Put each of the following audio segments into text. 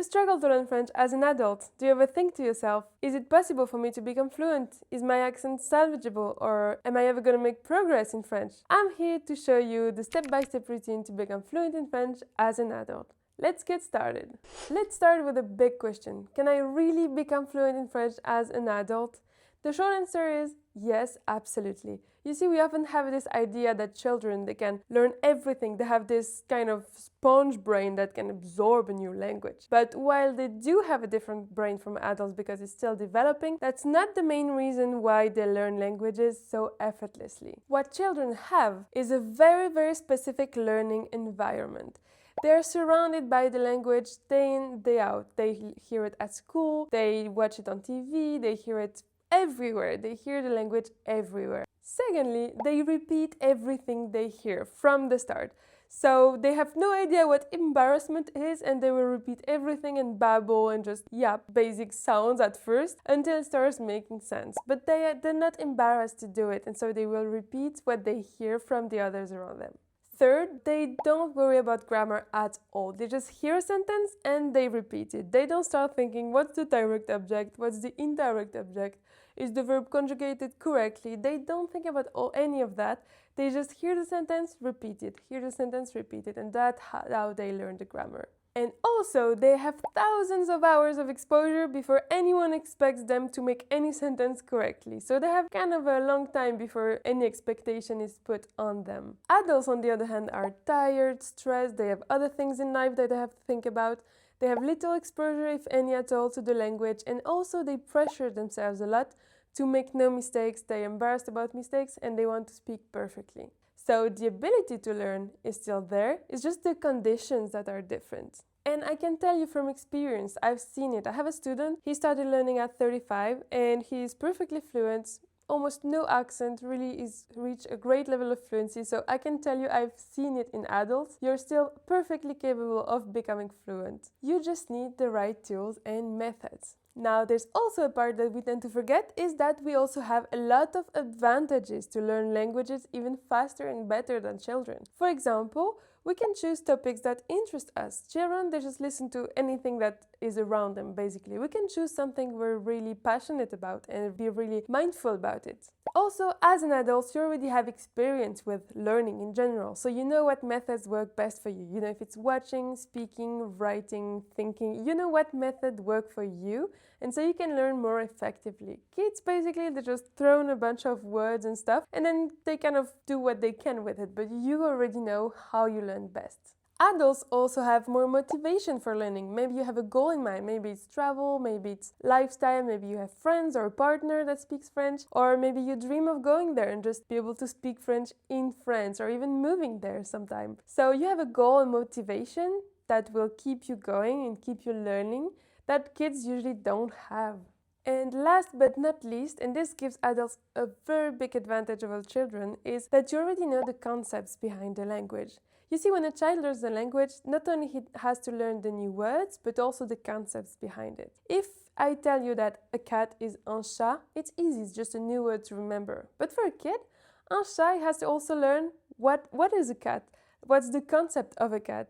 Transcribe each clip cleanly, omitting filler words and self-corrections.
you struggle to learn French as an adult? Do you ever think to yourself, is it possible for me to become fluent? Is my accent salvageable? Or am I ever going to make progress in French? I'm here to show you the step-by-step routine to become fluent in French as an adult. Let's get started. Let's start with a big question. Can I really become fluent in French as an adult? The short answer is yes, absolutely. You see, we often have this idea that children, they can learn everything. They have this kind of sponge brain that can absorb a new language. But while they do have a different brain from adults because it's still developing, that's not the main reason why they learn languages so effortlessly. What children have is a very, very specific learning environment. They're surrounded by the language day in, day out. They hear it at school, they watch it on TV, they hear it everywhere. They hear the language everywhere. Secondly, they repeat everything they hear from the start. So they have no idea what embarrassment is, and they will repeat everything and babble and just yap basic sounds at first until it starts making sense. But they're not embarrassed to do it, and so they will repeat what they hear from the others around them. Third, they don't worry about grammar at all. They just hear a sentence and they repeat it. They don't start thinking, what's the direct object? What's the indirect object? Is the verb conjugated correctly? They don't think about any of that. They just hear the sentence, repeat it. Hear the sentence, repeat it. And that's how they learn the grammar. And also, they have thousands of hours of exposure before anyone expects them to make any sentence correctly. So they have kind of a long time before any expectation is put on them. Adults, on the other hand, are tired, stressed, they have other things in life that they have to think about. They have little exposure, if any at all, to the language, and also they pressure themselves a lot to make no mistakes. They're embarrassed about mistakes and they want to speak perfectly. So the ability to learn is still there, it's just the conditions that are different. And I can tell you from experience, I've seen it. I have a student, he started learning at 35 and he's perfectly fluent, almost no accent, really is reached a great level of fluency. So I can tell you I've seen it in adults. You're still perfectly capable of becoming fluent. You just need the right tools and methods. Now, there's also a part that we tend to forget is that we also have a lot of advantages to learn languages even faster and better than children. For example, we can choose topics that interest us. Children, they just listen to anything that is around them, basically. We can choose something we're really passionate about and be really mindful about it. Also, as an adult, you already have experience with learning in general, so you know what methods work best for you. You know if it's watching, speaking, writing, thinking, you know what method works for you, and so you can learn more effectively. Kids, basically, they just throw in a bunch of words and stuff, and then they kind of do what they can with it, but you already know how you learn best. Adults also have more motivation for learning. Maybe you have a goal in mind. Maybe it's travel, maybe it's lifestyle, maybe you have friends or a partner that speaks French, or maybe you dream of going there and just be able to speak French in France, or even moving there sometime. So you have a goal and motivation that will keep you going and keep you learning that kids usually don't have. And last but not least, and this gives adults a very big advantage over children, is that you already know the concepts behind the language. You see, when a child learns the language, not only he has to learn the new words, but also the concepts behind it. If I tell you that a cat is un chat, it's easy, it's just a new word to remember. But for a kid, un chat has to also learn what is a cat, what's the concept of a cat.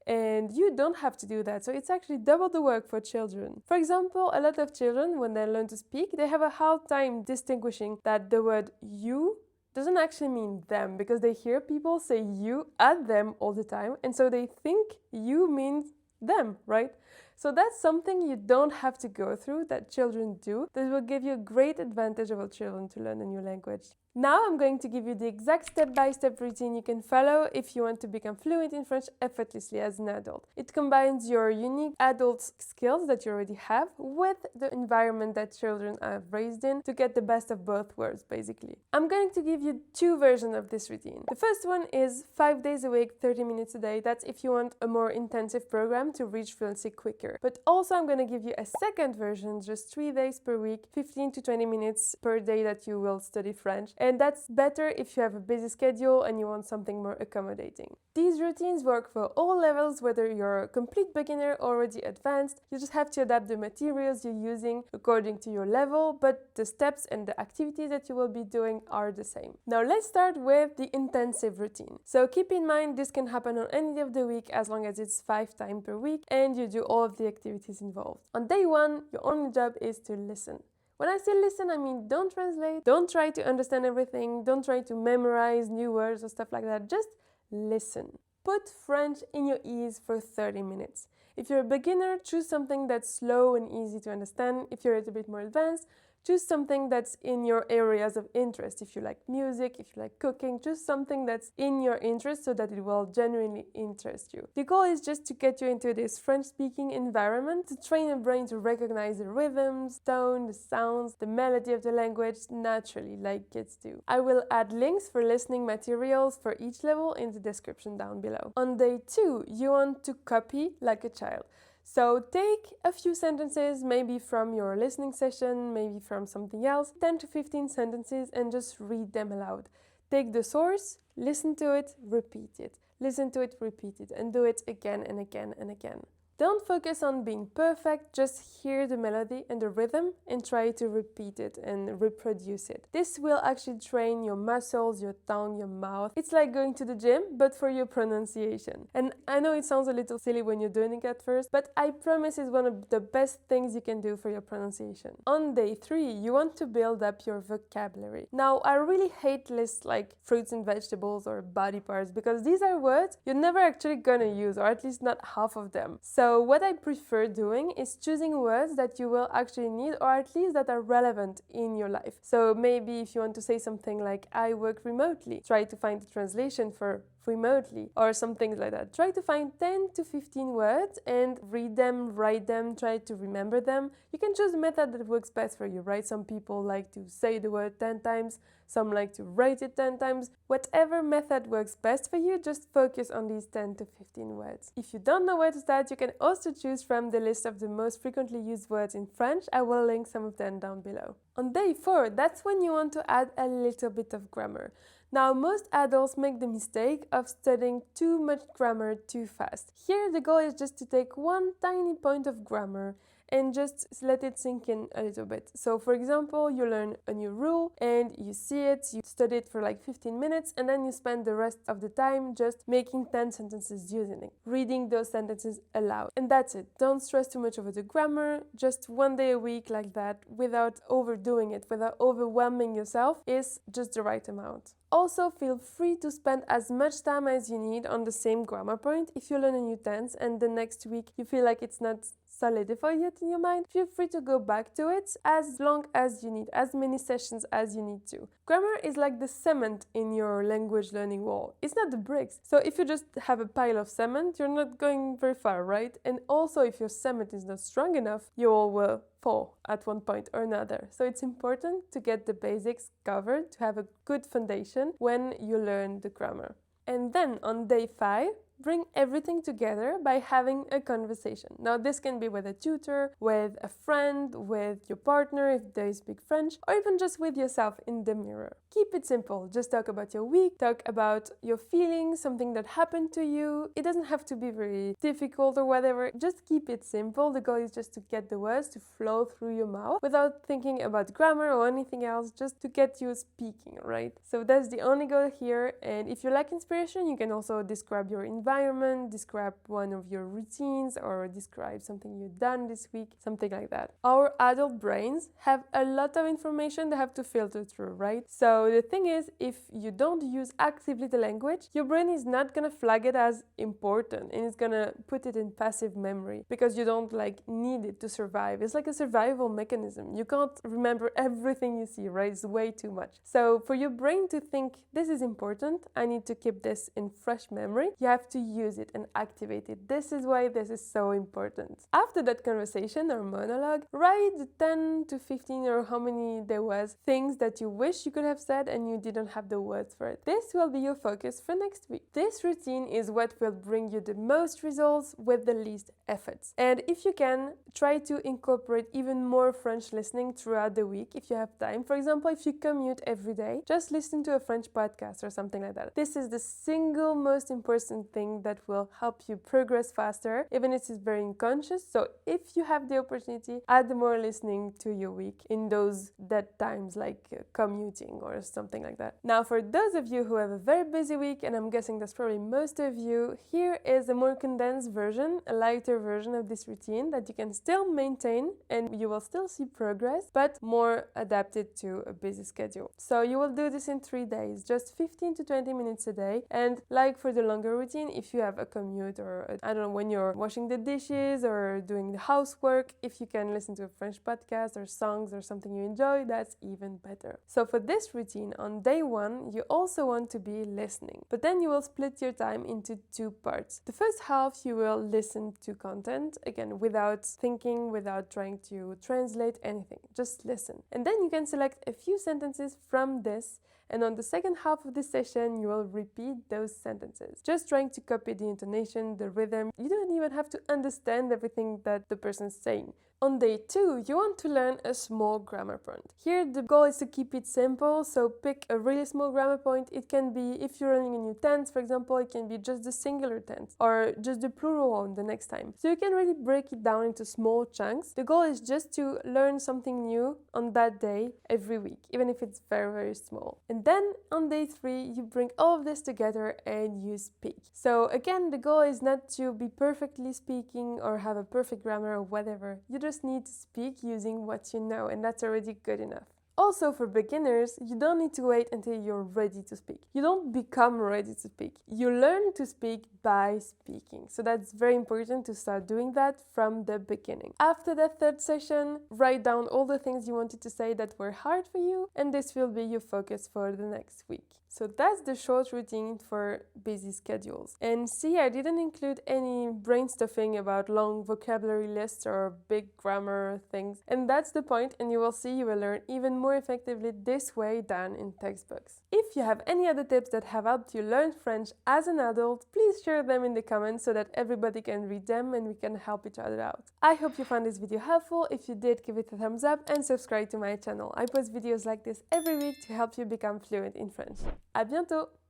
And you don't have to do that, so it's actually double the work for children. For example, a lot of children, when they learn to speak, they have a hard time distinguishing that the word you doesn't actually mean them, because they hear people say you at them all the time, and so they think you means them, right? So that's something you don't have to go through, that children do. This will give you a great advantage over children to learn a new language. Now I'm going to give you the exact step-by-step routine you can follow if you want to become fluent in French effortlessly as an adult. It combines your unique adult skills that you already have with the environment that children are raised in to get the best of both worlds, basically. I'm going to give you two versions of this routine. The first one is 5 days a week, 30 minutes a day. That's if you want a more intensive program to reach fluency quicker. But also I'm going to give you a second version, just 3 days per week, 15 to 20 minutes per day that you will study French. And that's better if you have a busy schedule and you want something more accommodating. These routines work for all levels, whether you're a complete beginner or already advanced. You just have to adapt the materials you're using according to your level, but the steps and the activities that you will be doing are the same. Now let's start with the intensive routine. So keep in mind this can happen on any day of the week as long as it's 5 times per week and you do all of the activities involved. On day 1, your only job is to listen. When I say listen, I mean don't translate, don't try to understand everything, don't try to memorize new words or stuff like that. Just listen. Put French in your ears for 30 minutes. If you're a beginner, choose something that's slow and easy to understand. If you're a little bit more advanced, choose something that's in your areas of interest. If you like music, if you like cooking, choose something that's in your interest so that it will genuinely interest you. The goal is just to get you into this French-speaking environment, to train your brain to recognize the rhythms, tone, the sounds, the melody of the language naturally, like kids do. I will add links for listening materials for each level in the description down below. On day 2, you want to copy like a child. So take a few sentences, maybe from your listening session, maybe from something else, 10 to 15 sentences, and just read them aloud. Take the source, listen to it, repeat it. Listen to it, repeat it, and do it again and again and again. Don't focus on being perfect, just hear the melody and the rhythm and try to repeat it and reproduce it. This will actually train your muscles, your tongue, your mouth. It's like going to the gym, but for your pronunciation. And I know it sounds a little silly when you're doing it at first, but I promise it's one of the best things you can do for your pronunciation. On day 3, you want to build up your vocabulary. Now, I really hate lists like fruits and vegetables or body parts because these are words you're never actually gonna use, or at least not half of them. So what I prefer doing is choosing words that you will actually need, or at least that are relevant in your life. So maybe if you want to say something like I work remotely, try to find the translation for remotely or something like that. Try to find 10 to 15 words and read them, write them, try to remember them. You can choose a method that works best for you, right? Some people like to say the word 10 times, some like to write it 10 times. Whatever method works best for you, just focus on these 10 to 15 words. If you don't know where to start, you can also choose from the list of the most frequently used words in French. I will link some of them down below. On day 4, that's when you want to add a little bit of grammar. Now, most adults make the mistake of studying too much grammar too fast. Here, the goal is just to take one tiny point of grammar and just let it sink in a little bit. So for example, you learn a new rule and you see it, you study it for like 15 minutes and then you spend the rest of the time just making 10 sentences using it, reading those sentences aloud. And that's it. Don't stress too much over the grammar. Just one day a week like that without overdoing it, without overwhelming yourself is just the right amount. Also, feel free to spend as much time as you need on the same grammar point. If you learn a new tense and the next week you feel like it's not solidified yet in your mind, feel free to go back to it as long as you need, as many sessions as you need to. Grammar is like the cement in your language learning wall. It's not the bricks. So if you just have a pile of cement, you're not going very far, right? And also if your cement is not strong enough, you all will fall at one point or another. So it's important to get the basics covered, to have a good foundation when you learn the grammar. And then on day 5, bring everything together by having a conversation. Now, this can be with a tutor, with a friend, with your partner if they speak French, or even just with yourself in the mirror. Keep it simple. Just talk about your week, talk about your feelings, something that happened to you. It doesn't have to be very difficult or whatever. Just keep it simple. The goal is just to get the words to flow through your mouth without thinking about grammar or anything else, just to get you speaking, right? So that's the only goal here. And if you lack inspiration, you can also describe your environment, describe one of your routines, or describe something you've done this week, something like that. Our adult brains have a lot of information they have to filter through, right? So the thing is, if you don't use actively the language, your brain is not gonna flag it as important and it's gonna put it in passive memory because you don't need it to survive. It's like a survival mechanism. You can't remember everything you see, right? It's way too much. So for your brain to think, this is important, I need to keep this in fresh memory, you have to use it and activate it. This is why this is so important. After that conversation or monologue, write the 10 to 15 or how many there was things that you wish you could have said and you didn't have the words for it. This will be your focus for next week. This routine is what will bring you the most results with the least efforts. And if you can, try to incorporate even more French listening throughout the week if you have time. For example, if you commute every day, just listen to a French podcast or something like that. This is the single most important thing thing that will help you progress faster, even if it's very unconscious. So if you have the opportunity, add more listening to your week in those dead times like commuting or something like that. Now, for those of you who have a very busy week, and I'm guessing that's probably most of you, here is a more condensed version, a lighter version of this routine that you can still maintain and you will still see progress, but more adapted to a busy schedule. So you will do this in 3 days, just 15 to 20 minutes a day. And like for the longer routine, if you have a commute or I don't know, when you're washing the dishes or doing the housework, if you can listen to a French podcast or songs or something you enjoy, that's even better. So for this routine, on day 1, you also want to be listening, but then you will split your time into 2 parts. The first half, you will listen to content, again, without thinking, without trying to translate anything, just listen. And then you can select a few sentences from this, and on the second half of the session, you will repeat those sentences, just trying to copy the intonation, the rhythm. You don't even have to understand everything that the person is saying. On day 2, you want to learn a small grammar point. Here, the goal is to keep it simple, so pick a really small grammar point. It can be, if you're learning a new tense, for example, it can be just the singular tense or just the plural one the next time. So you can really break it down into small chunks. The goal is just to learn something new on that day every week, even if it's very, very small. And then on day 3, you bring all of this together and you speak. So again, the goal is not to be perfectly speaking or have a perfect grammar or whatever. You just need to speak using what you know, and that's already good enough. Also, for beginners, you don't need to wait until you're ready to speak. You don't become ready to speak. You learn to speak by speaking. So that's very important to start doing that from the beginning. After that 3rd session, write down all the things you wanted to say that were hard for you, and this will be your focus for the next week. So that's the short routine for busy schedules. And see, I didn't include any brain stuffing about long vocabulary lists or big grammar things. And that's the point, and you will see you will learn even more effectively this way than in textbooks. If you have any other tips that have helped you learn French as an adult, please share them in the comments so that everybody can read them and we can help each other out. I hope you found this video helpful. If you did, give it a thumbs up and subscribe to my channel. I post videos like this every week to help you become fluent in French. À bientôt!